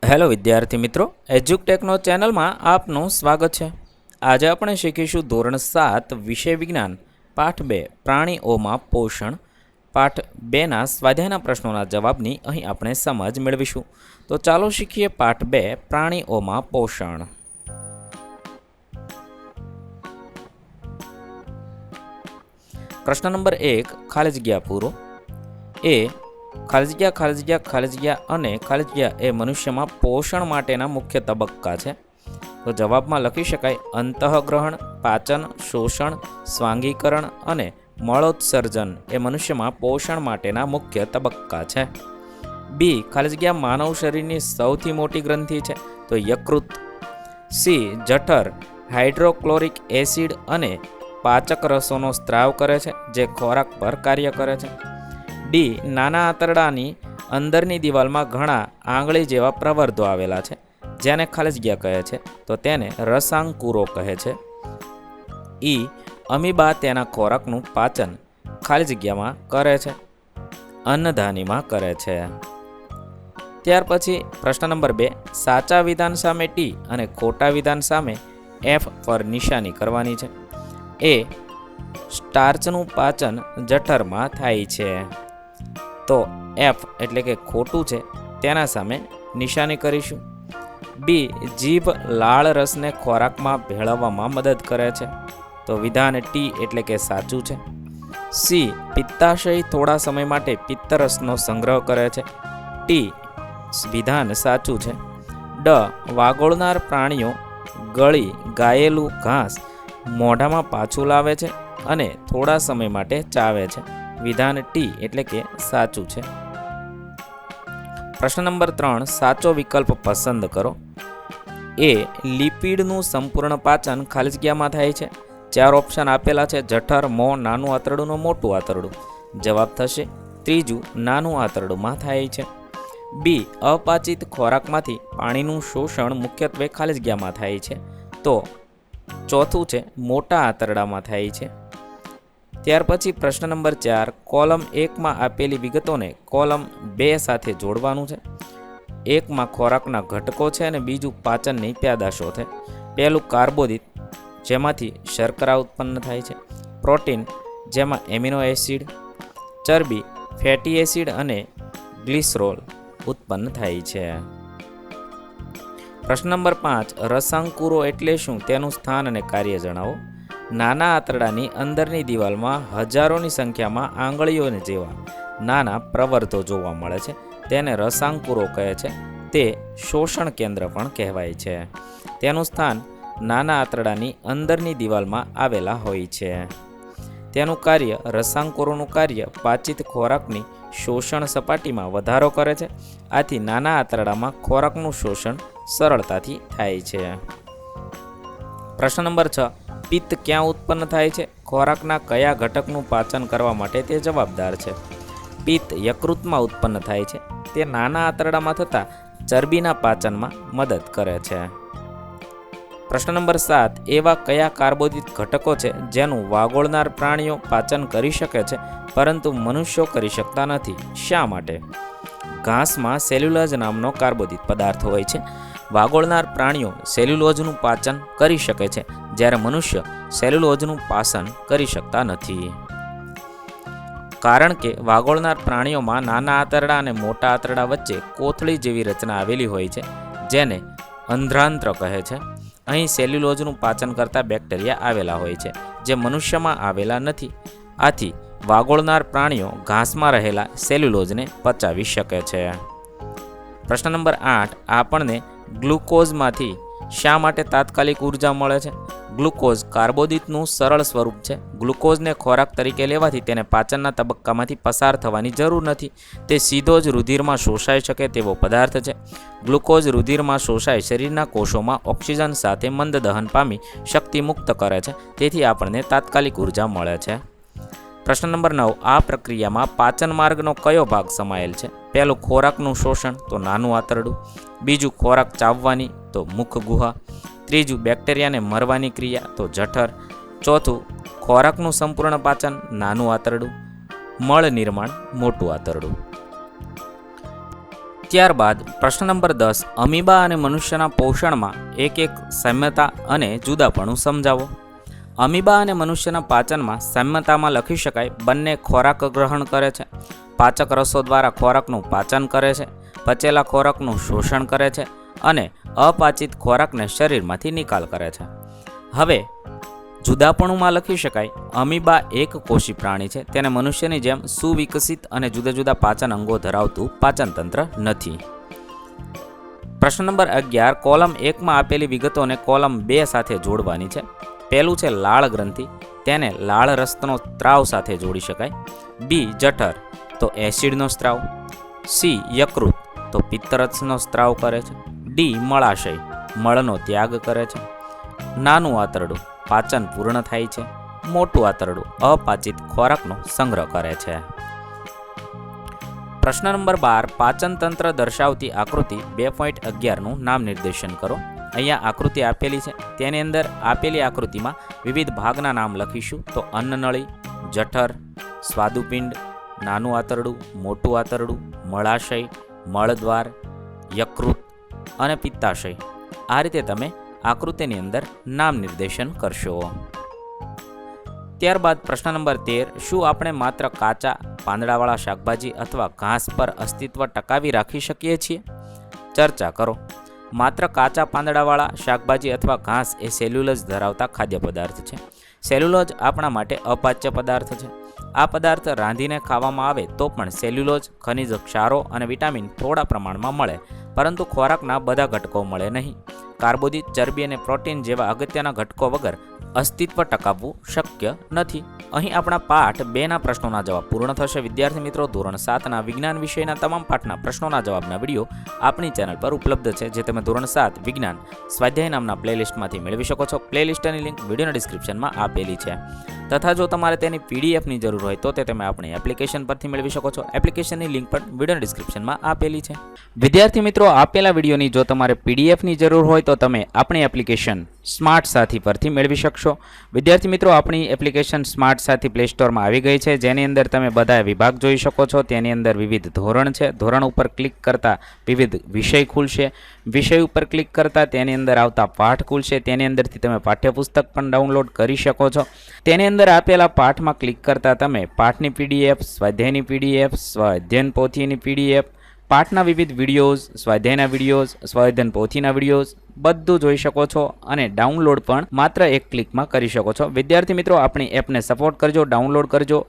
Hello વિદ્યાર્થી મિત્રો, એજ્યુકટેકનો ચેનલમાં આપનું સ્વાગત છે. આજે આપણે શીખીશું ધોરણ 7 વિષય વિજ્ઞાન પાઠ 2 પ્રાણીઓમાં પોષણ. પાઠ 2ના સ્વાધ્યાયના પ્રશ્નોના જવાબની અહીં આપણે સમજ મેળવીશું. તો ચાલો શીખીએ પાઠ 2 પ્રાણીઓમાં પોષણ. પ્રશ્ન નંબર 1, ખાલી જગ્યા પૂરો. ખાલી જગ્યા અને ખાલી જગ્યા એ મનુષ્યમાં પોષણ માટેના મુખ્ય તબક્કા છે. તો જવાબમાં લખી શકાય અંતઃગ્રહણ, પાચન, શોષણ, સ્વાંગીકરણ અને મળોત્સર્જન એ મનુષ્યમાં પોષણ માટેના મુખ્ય તબક્કા છે. બી, ખાલી જગ્યા માનવ શરીરની સૌથી મોટી ગ્રંથિ છે. તો યકૃત. સી, જઠર હાઇડ્રોક્લોરિક એસિડ અને પાચક રસોનો સ્ત્રાવ કરે છે, જે ખોરાક પર કાર્ય કરે છે. ડી, નાના આંતરડાની અંદરની દિવાલમાં ઘણા આંગળી જેવા પ્રવર્ધો આવેલા છે, જેને ખાલી જગ્યા કહે છે, તો તેને રસાંકુરો કહે છે. ઈ, અમીબા તેના ખોરાકનું પાચન ખાલી જગ્યામાં કરે છે, અન્નધાનીમાં કરે છે. ત્યાર પછી પ્રશ્ન નંબર 2, સાચા વિધાન સામે ટી અને ખોટા વિધાન સામે એફ પર નિશાની કરવાની છે. એ, સ્ટાર્ચનું પાચન જઠરમાં થાય છે. તો એફ એટલે કે ખોટું છે, તેના સામે નિશાની કરીશું. બી, જીભ લાળ રસને ખોરાકમાં ભેળવવામાં મદદ કરે છે. તો વિધાન ટી એટલે કે સાચું છે. સી, પિત્તાશય થોડા સમય માટે પિત્તરસનો સંગ્રહ કરે છે. ટી વિધાન સાચું છે. ડ, વાગોળનાર પ્રાણીઓ ગળી ગાયેલું ઘાસ મોઢામાં પાછું લાવે છે અને થોડા સમય માટે ચાવે છે. વિધાન ટી એટલે કે સાચું છે. પ્રશ્ન નંબર 3, સાચો વિકલ્પ પસંદ કરો. એ, લિપિડનું સંપૂર્ણ પાચન ખાલી જગ્યામાં થાય છે. 4 ઓપ્શન આપેલા છે: જઠર, મોં, નાનું આંતરડું, મોટું આંતરડું. જવાબ થશે ત્રીજું, નાનું આંતરડુંમાં થાય છે. બી, અપાચિત ખોરાકમાંથી પાણીનું શોષણ મુખ્યત્વે ખાલી જગ્યામાં થાય છે. તો ચોથું છે, મોટા આંતરડામાં થાય છે. ત્યાર પછી પ્રશ્ન નંબર 4, કોલમ 1માં આપેલી વિગતોને કોલમ 2 સાથે જોડવાનું છે. 1માં ખોરાકના ઘટકો છે અને બીજું પાચનની પેદાશો છે. પહેલું કાર્બોદિત, જેમાંથી શર્કરા ઉત્પન્ન થાય છે. પ્રોટીન, જેમાં એમિનો એસિડ, ચરબી, ફેટી એસિડ અને ગ્લિસરોલ ઉત્પન્ન થાય છે. પ્રશ્ન નંબર 5, રસાંકુરો એટલે શું, તેનું સ્થાન અને કાર્ય જણાવો. નાના આંતરડાની અંદરની દિવાલમાં હજારોની સંખ્યામાં આંગળીઓને જેવા નાના પ્રવર્ધો જોવા મળે છે, તેને રસાંકુરો કહે છે. તે શોષણ કેન્દ્ર પણ કહેવાય છે. તેનું સ્થાન નાના આંતરડાની અંદરની દિવાલમાં આવેલા હોય છે. તેનું કાર્ય, રસાંકુરોનું કાર્ય પાચિત ખોરાકની શોષણ સપાટીમાં વધારો કરે છે. આથી નાના આંતરડામાં ખોરાકનું શોષણ સરળતાથી થાય છે. પ્રશ્ન નંબર 6, પિત્ત ક્યાં ઉત્પન્ન થાય છે? ખોરાકના કયા ઘટકનું પાચન કરવા માટે તે જવાબદાર છે? પિત્ત યકૃતમાં ઉત્પન્ન થાય છે. તે નાના આંતરડામાં થતા ચરબીના પાચનમાં મદદ કરે છે. પ્રશ્ન નંબર 7, એવા કયા કાર્બોદિત ઘટકો છે જેનું વાગોળનાર પ્રાણીઓ પાચન કરી શકે છે પરંતુ મનુષ્યો કરી શકતા નથી? શા માટે? ઘાસમાં સેલ્યુલોઝ નામનો કાર્બોદિત પદાર્થ હોય છે. વાગોળનાર પ્રાણીઓ સેલ્યુલોઝનું પાચન કરી શકે છે, જ્યારે મનુષ્ય સેલ્યુલોઝનું પાચન કરી શકતા નથી. કારણ કે વાગોળનાર પ્રાણીઓમાં નાના આંતરડા અને મોટા આંતરડા વચ્ચે કોથળી જેવી રચના આવેલી હોય છે, જેને અંધ્રાંત્ર કહે છે. અહીં સેલ્યુલોઝનું પાચન કરતા બેક્ટેરિયા આવેલા હોય છે, જે મનુષ્યમાં આવેલા નથી. આથી વાગોળનાર પ્રાણીઓ ઘાસમાં રહેલા સેલ્યુલોઝને પચાવી શકે છે. પ્રશ્ન નંબર 8, આપણને ગ્લુકોઝમાંથી શા માટે તાત્કાલિક ઉર્જા મળે છે? ગ્લુકોઝ કાર્બોદિતનું સરળ સ્વરૂપ છે. ગ્લુકોઝને ખોરાક તરીકે લેવાથી તેને પાચનના તબક્કામાંથી પસાર થવાની જરૂર નથી. તે સીધો જ રુધિરમાં શોષાઈ શકે તેવો પદાર્થ છે. ગ્લુકોઝ રુધિરમાં શોષાઈ શરીરના કોષોમાં ઓક્સિજન સાથે મંદ દહન પામી શક્તિ મુક્ત કરે છે. તેથી આપણને તાત્કાલિક ઉર્જા મળે છે. પ્રશ્ન નંબર 9, આ પ્રક્રિયામાં પાચન માર્ગનો કયો ભાગ સમાયેલ છે? પહેલું, ખોરાકનું શોષણ, તો નાનું આંતરડું. બીજું, ખોરાક ચાવવાની, તો મુખ ગુહા. ત્રીજું, બેક્ટેરિયાને મરવાની ક્રિયા, તો જઠર. ચોથું, ખોરાકનું સંપૂર્ણ પાચન, નાનું આંતરડું. મળ નિર્માણ, મોટું આંતરડું. ત્યારબાદ પ્રશ્ન નંબર 10, અમીબા અને મનુષ્યના પોષણમાં એક સામ્યતા અને જુદાપણું સમજાવો. અમીબા અને મનુષ્યના પાચનમાં સામ્યતામાં લખી શકાય, બંને ખોરાક ગ્રહણ કરે છે, પાચક રસો દ્વારા ખોરાકનું પાચન કરે છે, પચેલા ખોરાકનું શોષણ કરે છે અને અપાચિત ખોરાકને શરીરમાંથી નિકાલ કરે છે. હવે જુદાપણુંમાં લખી શકાય, અમીબા એક કોષી પ્રાણી છે, તેને મનુષ્યની જેમ સુવિકસિત અને જુદા જુદા પાચન અંગો ધરાવતું પાચન તંત્ર નથી. પ્રશ્ન નંબર 11, કોલમ 1માં આપેલી વિગતોને કોલમ 2 સાથે જોડવાની છે. પહેલું છે લાળ ગ્રંથિ, તેને લાળ રસનો સ્ત્રાવ સાથે જોડી શકાય. બી જઠર, તો એસિડનો સ્ત્રાવ. સી યકૃત, તો પિત્તરસનો સ્ત્રાવ કરે છે. ડી મળાશય, મળનો ત્યાગ કરે છે. નાનું આંતરડું, પાચન પૂર્ણ થાય છે. મોટું આંતરડું અપાચિત ખોરાકનો સંગ્રહ કરે છે. પ્રશ્ન નંબર 12, પાચન તંત્ર દર્શાવતી આકૃતિ 2.11નું નામ નિર્દેશન કરો. અહીંયા આકૃતિ આપેલી છે, તેની અંદર આપેલી આકૃતિમાં વિવિધ ભાગના નામ લખીશું. તો અન્નનળી, જઠર, સ્વાદુપિંડ, નાનું આંતરડું, મોટું આંતરડું, મળાશય, મળદ્વાર, યકૃત અને પિત્તાશય. આ રીતે તમે આકૃતિની અંદર નામ નિર્દેશન કરશો. ત્યારબાદ પ્રશ્ન નંબર 13, શું આપણે માત્ર કાચા પાંદડાવાળા શાકભાજી અથવા ઘાસ પર અસ્તિત્વ ટકાવી રાખી શકીએ છીએ? ચર્ચા કરો. માત્ર કાચા પાંદડાવાળા શાકભાજી અથવા ઘાસ એ સેલ્યુલોઝ ધરાવતા ખાદ્ય પદાર્થ છે. સેલ્યુલોઝ આપણા માટે અપાચ્ય પદાર્થ છે. આ પદાર્થ રાંધીને ખાવામાં આવે તો પણ સેલ્યુલોઝ, ખનિજ ક્ષારો અને વિટામિન થોડા પ્રમાણમાં મળે, પરંતુ ખોરાકના બધા ઘટકો મળે નહીં. કાર્બોદિત, ચરબી અને પ્રોટીન જેવા અગત્યના ઘટકો વગર અસ્તિત્વ ટકાવવું શક્ય નથી. અહીં આપણા પાઠ 2ના પ્રશ્નોના જવાબ પૂર્ણ થશે. વિદ્યાર્થી મિત્રો, ધોરણ 7ના વિજ્ઞાન વિષયના તમામ પાઠના પ્રશ્નોના જવાબના વિડીયો આપણી ચેનલ પર ઉપલબ્ધ છે, જે તમે ધોરણ 7 વિજ્ઞાન સ્વાધ્યાય નામના પ્લેલિસ્ટમાંથી મેળવી શકો છો. પ્લેલિસ્ટની લિંક વિડીયોના ડિસ્ક્રિપ્શનમાં આપેલી છે. તથા જો તમારે તેની પીડીએફની જરૂર હોય તો તે તમે આપણી એપ્લિકેશન પરથી મેળવી શકો છો. એપ્લિકેશનની લિંક પણ વિડીયોના ડિસ્ક્રિપ્શનમાં આપેલી છે. વિદ્યાર્થી મિત્રો, આપેલા વિડીયોની જો તમારે પીડીએફની જરૂર હોય તો તમે આપણી એપ્લિકેશન સ્માર્ટ સાથી પરથી મેળવી શકશો. વિદ્યાર્થી મિત્રો, આપણી એપ્લિકેશન સ્માર્ટ સાથી પ્લે સ્ટોરમાં આવી ગઈ છે, જેની અંદર તમે બધા વિભાગ જોઈ શકો છો. તેની અંદર વિવિધ ધોરણ છે. ધોરણ ઉપર ક્લિક કરતાં વિવિધ વિષય ખુલશે. વિષય ઉપર ક્લિક કરતાં તેની અંદર આવતા પાઠ ખુલશે. તેની અંદરથી તમે પાઠ્યપુસ્તક પણ ડાઉનલોડ કરી શકો છો. તેની અંદર આપેલા પાઠમાં ક્લિક કરતાં તમે પાઠની પીડીએફ, સ્વાધ્યાયની પીડીએફ, સ્વાધ્યાયન પોથીની પીડીએફ, પાઠના વિવિધ વિડીયોઝ, સ્વાધ્યાયના વિડીયોઝ, સ્વાધ્યાયન પોથીના વિડીયોઝ બધું જોઈ શકો છો અને ડાઉનલોડ પણ માત્ર એક ક્લિકમાં કરી શકો છો. વિદ્યાર્થી મિત્રો, આપણી એપને સપોર્ટ કરજો, ડાઉનલોડ કરજો